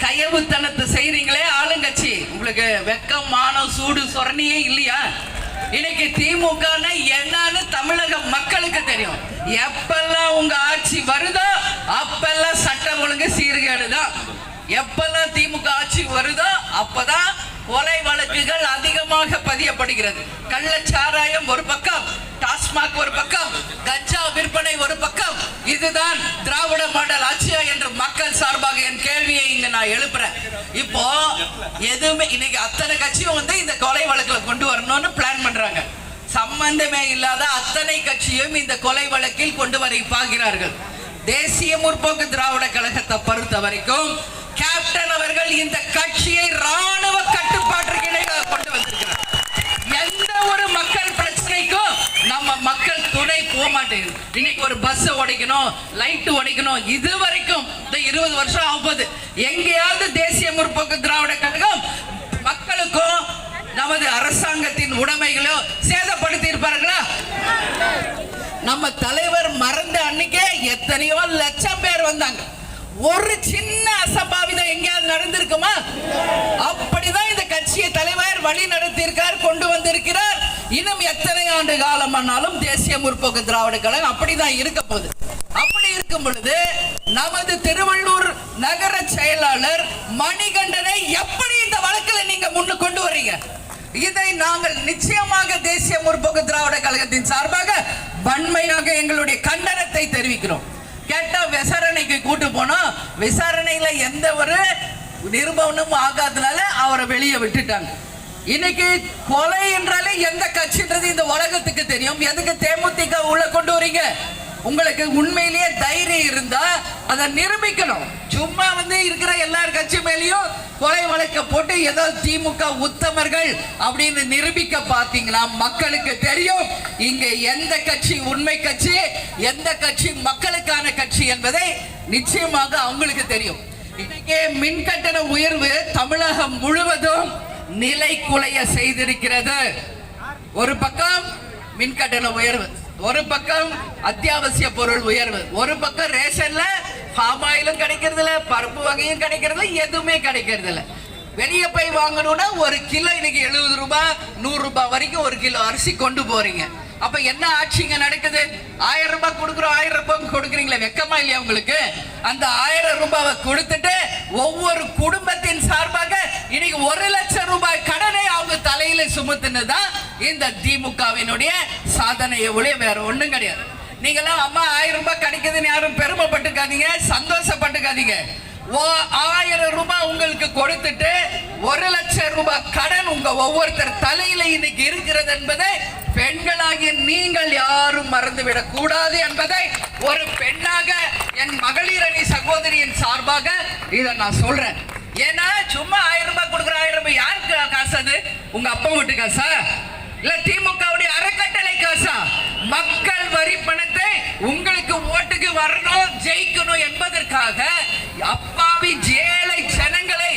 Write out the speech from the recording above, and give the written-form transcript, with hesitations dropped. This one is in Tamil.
கயவுத்தனத்தை செய்றீங்களே ஆளுங்கட்சி, உங்களுக்கு வெக்கம் மானம் சூடு சொரணியே இல்லையா? இன்னைக்கு திமுக என்னன்னு தமிழக மக்களுக்கு தெரியும். எப்பெல்லாம் உங்க ஆட்சி வருதோ அப்பெல்லாம் சட்டம் ஒழுங்கு சீர்கேடுதான். எப்பெல்லாம் திமுக ஆட்சி வருதோ அப்பதான் கொலை வழக்குகள் அதிகமாக பதியப்படுகிறது. கள்ளச்சாராயம் ஒரு பக்கம், டாஸ்மாக் ஒரு பக்கம், கஞ்சா விற்பனை ஒரு பக்கம். இதுதான் திராவிட மாடல் ஆட்சியா என்று மக்கள் சார்பாக என் கேள்வியை இங்க நான் எழுப்புறேன். இப்போ எதுவுமே இன்னைக்கு அத்தனை கட்சியும் இந்த கொலை வழக்குல கொண்டு வரணும்னு பிளான் பண்றாங்க. சம்பந்தமே இல்லாத அத்தனை கட்சியும் இந்த கொலை வழக்கில் கொண்டு வர பார்க்கிறார்கள். தேசிய முற்போக்கு திராவிட கழகத்தை பொறுத்த வரைக்கும் கேப்டன் அவர்கள் இந்த கட்சியை ராணுவ கட்டுப்பாட்டிற்கு இணையாக கொண்டு வந்திருக்கிறார். எந்த ஒரு மக்கள் பிரச்சனைக்கும் நம்ம மக்கள் துணை போக மாட்டேங்குது. இன்னைக்கு ஒரு பஸ் உடைக்கணும், லைட் உடைக்கணும், இது வரைக்கும் 20 வருஷம் ஆகுது. எங்கேயாவது தேசிய முற்போக்கு திராவிட கழகம் மக்களுக்கும் நமது அரசாங்கத்தின் உடைமைகளோ சேதப்படுத்தி இருப்பார்களா? நம்ம தலைவர் மறந்த அன்னைக்கே எத்தனையோ லட்சம் பேர் வந்தாங்க. ஒரு சின்ன அசம்பாவிதம் எங்கேயாவது நடந்திருக்குமா? அப்படிதான் இந்த கட்சியை தலைவர் வழி நடத்தியிருக்கார், கொண்டு வந்திருக்கிறார். இன்னும் எத்தனை ஆண்டு காலம் ஆனாலும் தேசிய முற்போக்கு திராவிட கழகம் அப்படிதான் இருக்க போகுது. அப்படி இருக்கும் பொழுது நமது திருவள்ளூர் நகர செயலாளர் மணிகண்டனை எப்படி இந்த வழக்கில் நீங்க முன்னு கொண்டு வரீங்க? இதை நாங்கள் நிச்சயமாக தேசிய முற்போக்கு திராவிட கழகத்தின் சார்பாக வன்மையாக எங்களுடைய கண்டனத்தை தெரிவிக்கிறோம். கேட்டா விசாரணைக்கு கூட்டு போனோம், விசாரணையில எந்த ஒரு நிரூபணமும் ஆகாதனால அவரை வெளியே விட்டுட்டாங்க. இன்னைக்கு கொலை என்றாலே எந்த கட்சின்றது இந்த உலகத்துக்கு தெரியும். எதுக்கு தேமுதிக உள்ள கொண்டு வரீங்க? உங்களுக்கு உண்மையிலேயே தைரியம் இருந்தா அதை நிரூபிக்கணும். சும்மா இருக்கிற எல்லார் கட்சி மேலேயும் கொலை வழக்க போட்டு ஏதோ திமுக உத்தமர்கள் அப்படின்னு நிரூபிக்க பார்த்தீங்களா? மக்களுக்கு தெரியும் இங்க எந்த கட்சி உண்மை கட்சி, எந்த கட்சி மக்களுக்கான கட்சி என்பதை நிச்சயமாக அவங்களுக்கு தெரியும். இன்னைக்கு மின் கட்டண உயர்வு தமிழகம் முழுவதும் நிலை குலைய செய்திருக்கிறது. ஒரு பக்கம் மின் கட்டண உயர்வு, ஒரு பக்கம் அத்தியாவசிய பொருள் உயர்வு, ஒரு பக்கம் ரேஷன்ல பாம் ஆயிலும் கிடைக்கிறது இல்ல, பருப்பு வகையும் கிடைக்கிறது, எதுவுமே கிடைக்கிறது இல்ல. வெளியே போய் வாங்கணும்னா ஒரு கிலோ இன்னைக்கு 70 ரூபாய் 100 ரூபாய் வரைக்கும் ஒரு கிலோ அரிசி கொண்டு போறீங்க. அப்ப என்ன ஆட்சிங்க நடக்குது? 1000 ரூபாய் கொடுக்குறோம், 1000 ரூபாய் கொடுக்குறீங்களா? வெக்கமா இல்லையா உங்களுக்கு? அந்த 1000 ரூபாவை கொடுத்துட்டு ஒவ்வொரு குடும்பத்தின் சார்பாக இன்னைக்கு 1 லட்சம் ரூபாய் கடனை அவங்க தலையில சுமத்துனதுதான் இந்த திமுகவினுடைய சாதனையை ஒழிய வேற ஒண்ணும் கிடையாது. நீங்களாம் அம்மா 1000 ரூபாய் கிடைக்குதுன்னு யாரும் பெருமைப்பட்டுக்காதீங்க, சந்தோஷப்பட்டுக்காதீங்க. 1000 ரூபாய் உங்களுக்கு கொடுத்துட்டு 1 லட்சம் ரூபாய் கடன் உங்க ஒவ்வொருத்தர் தலையில இன்னைக்கு இருக்கிறது என்பதை பெண்களாகிய நீங்கள் யாரும் மறந்துவிடக் கூடாது என்பதை ஒரு பெண்ணாக என் மகளிர் அணி சகோதரியின் சார்பாக இதை நான் சொல்றேன். ஏன்னா சும்மா 1000 ரூபாய் கொடுக்குற 1000 ரூபாய் யாருக்கு காசு? அது உங்க அப்பா வீட்டு காசா இல்ல திமுகவுடைய அறக்கட்டளை காசா? மக்கள் வரி பணத்தை உங்களுக்கு ஓட்டுக்கு வரணும், ஜெயிக்கணும் என்பதற்காக அப்பாவி ஏழை ஜனங்களை